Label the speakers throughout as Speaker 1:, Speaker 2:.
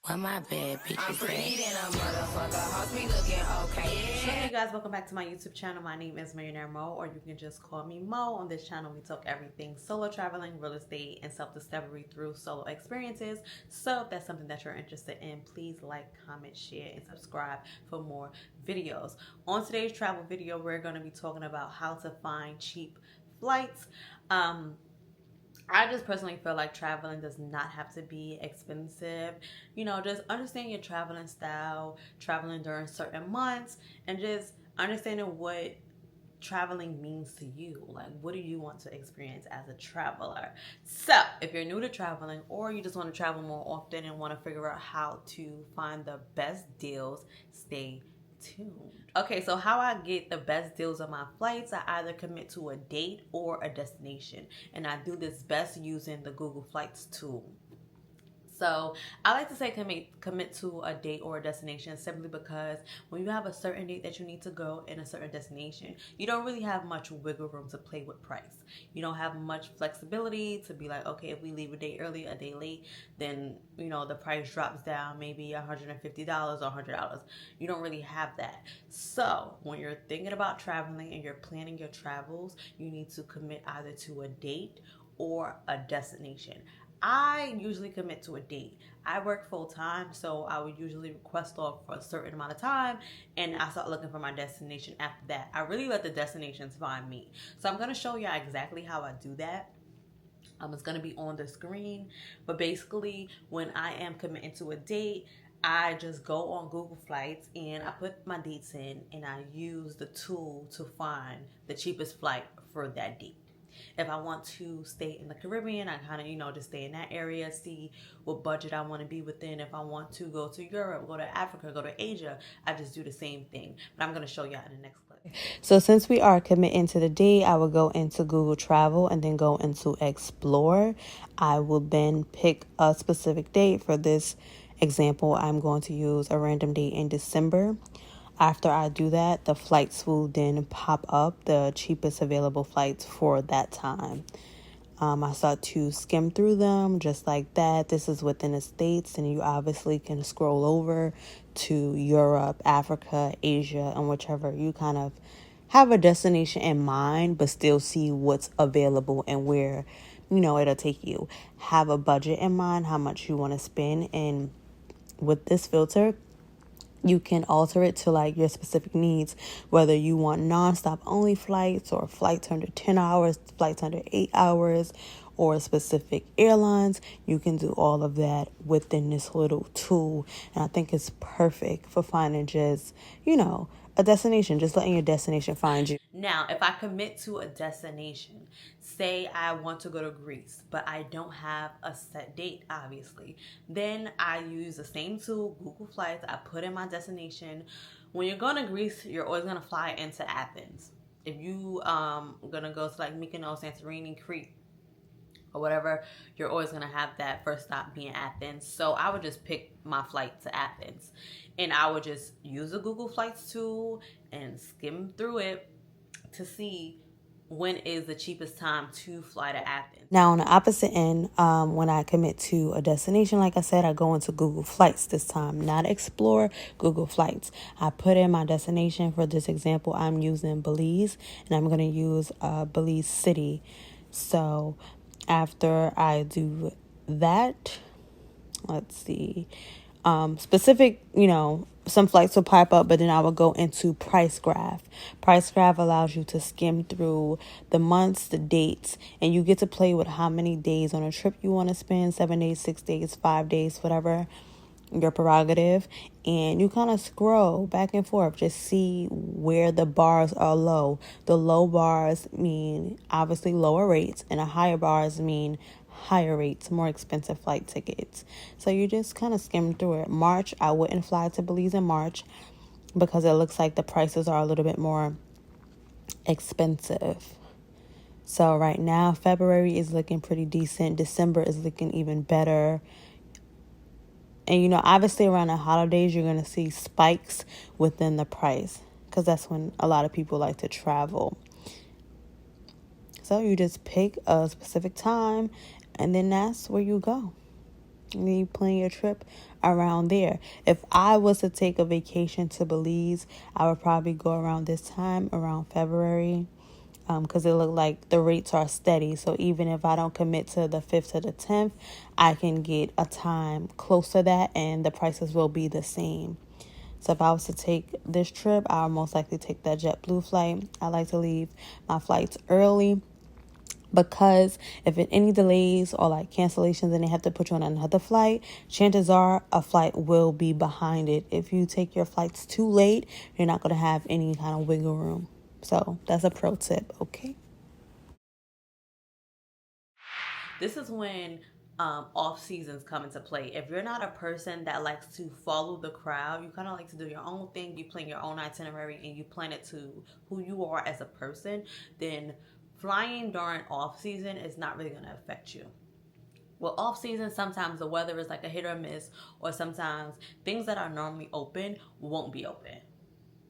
Speaker 1: Why my bad
Speaker 2: I'm
Speaker 1: bitches
Speaker 2: pretty
Speaker 1: at?
Speaker 2: than a motherfucker. Hoes be looking okay.
Speaker 3: Hey guys, welcome back to my YouTube channel. My name is Millionaire Mo, or you can just call me Mo. On this channel, we talk everything solo traveling, real estate, and self-discovery through solo experiences. So if that's something that you're interested in, please like, comment, share, and subscribe for more videos. On today's travel video, we're going to be talking about how to find cheap flights. I just personally feel like traveling does not have to be expensive. You know, just understand your traveling style, traveling during certain months, and just understanding what traveling means to you. Like, what do you want to experience as a traveler? So, if you're new to traveling or you just want to travel more often and want to figure out how to find the best deals, stay tuned. Okay, so how I get the best deals on my flights, I either commit to a date or a destination, and I do this best using the Google Flights tool. So I like to say commit to a date or a destination simply because when you have a certain date that you need to go in a certain destination, you don't really have much wiggle room to play with price. You don't have much flexibility to be like, okay, if we leave a day early, a day late, then the price drops down maybe $150 or $100. You don't really have that. So when you're thinking about traveling and you're planning your travels, you need to commit either to a date or a destination. I usually commit to a date. I work full time, so I would usually request off for a certain amount of time, and I start looking for my destination after that. I really let the destinations find me. So I'm gonna show y'all exactly how I do that. It's gonna be on the screen, but basically, when I am committing to a date, I just go on Google Flights and I put my dates in, and I use the tool to find the cheapest flight for that date. If I want to stay in the Caribbean, I kind of, just stay in that area, see what budget I want to be within. If I want to go to Europe, go to Africa, go to Asia, I just do the same thing. But I'm going to show y'all in the next clip. So since we are committing to the date, I will go into Google Travel and then go into Explore. I will then pick a specific date. For this example, I'm going to use a random date in December. After I do that, the flights will then pop up, the cheapest available flights for that time. I start to skim through them just like that. This is within the States, and you obviously can scroll over to Europe, Africa, Asia, and whichever you kind of have a destination in mind, but still see what's available and where, it'll take you. Have a budget in mind, how much you want to spend, and with this filter, you can alter it to like your specific needs, whether you want nonstop only flights or flights under 10 hours, flights under 8 hours, or specific airlines. You can do all of that within this little tool. And I think it's perfect for finding just, a destination, just letting your destination find you. Now, if I commit to a destination, say I want to go to Greece, but I don't have a set date, obviously, then I use the same tool, Google Flights. I put in my destination. When you're going to Greece, you're always going to fly into Athens. If you going to go to like Mykonos, Santorini, Crete, or whatever, you're always going to have that first stop being Athens. So I would just pick my flight to Athens, and I would just use the Google Flights tool and skim through it to see when is the cheapest time to fly to Athens. Now, on the opposite end, when I commit to a destination, like I said, I go into Google Flights this time, not Explore, Google Flights. I put in my destination. For this example, I'm using Belize, and I'm going to use Belize City. So after I do that, let's see, specific, some flights will pop up, but then I will go into Price Graph. Price Graph allows you to skim through the months, the dates, and you get to play with how many days on a trip you want to spend, 7 days, 6 days, 5 days, whatever, your prerogative. And you kind of scroll back and forth, just see where the bars are low. The low bars mean obviously lower rates, and the higher bars mean higher rates, more expensive flight tickets. So you just kind of skim through it. March, I wouldn't fly to Belize in March because it looks like the prices are a little bit more expensive. So right now, February is looking pretty decent. December is looking even better. And, obviously around the holidays, you're going to see spikes within the price because that's when a lot of people like to travel. So you just pick a specific time, and then that's where you go. and you plan your trip around there. If I was to take a vacation to Belize, I would probably go around this time, around February, because it looked like the rates are steady. So even if I don't commit to the 5th to the 10th, I can get a time close to that and the prices will be the same. So if I was to take this trip, I would most likely take that JetBlue flight. I like to leave my flights early, because if it any delays or like cancellations and they have to put you on another flight, chances are a flight will be behind it. If you take your flights too late, you're not going to have any kind of wiggle room. So that's a pro tip, okay? This is when off seasons come into play. If you're not a person that likes to follow the crowd, you kind of like to do your own thing, you plan your own itinerary and you plan it to who you are as a person, then flying during off season is not really going to affect you. Well, off season, sometimes the weather is like a hit or miss, or sometimes things that are normally open won't be open.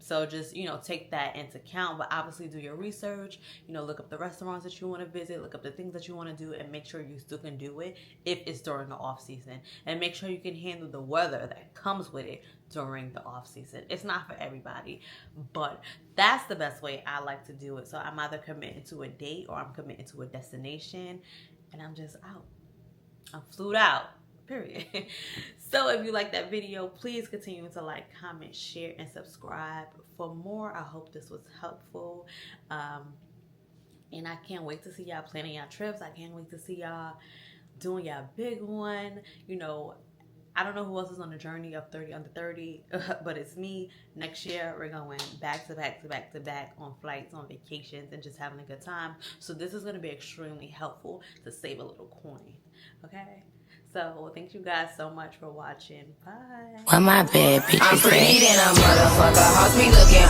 Speaker 3: So just, take that into account, but obviously do your research, look up the restaurants that you want to visit, look up the things that you want to do, and make sure you still can do it if it's during the off season. And make sure you can handle the weather that comes with it during the off season. It's not for everybody, but that's the best way I like to do it. So I'm either committing to a date or I'm committing to a destination, and I'm just out. I'm flued out. Period. So if you like that video, please continue to like, comment, share, and subscribe for more. I hope this was helpful. And I can't wait to see y'all planning your trips. I can't wait to see y'all doing your big one. I don't know who else is on the journey of 30 under 30, but it's me. Next year, we're going back to back to back to back on flights, on vacations, and just having a good time. So this is going to be extremely helpful to save a little coin, okay? So thank you guys so much for watching. Bye.
Speaker 2: Why my bad bitch? I'm pretty than a motherfucker. House be looking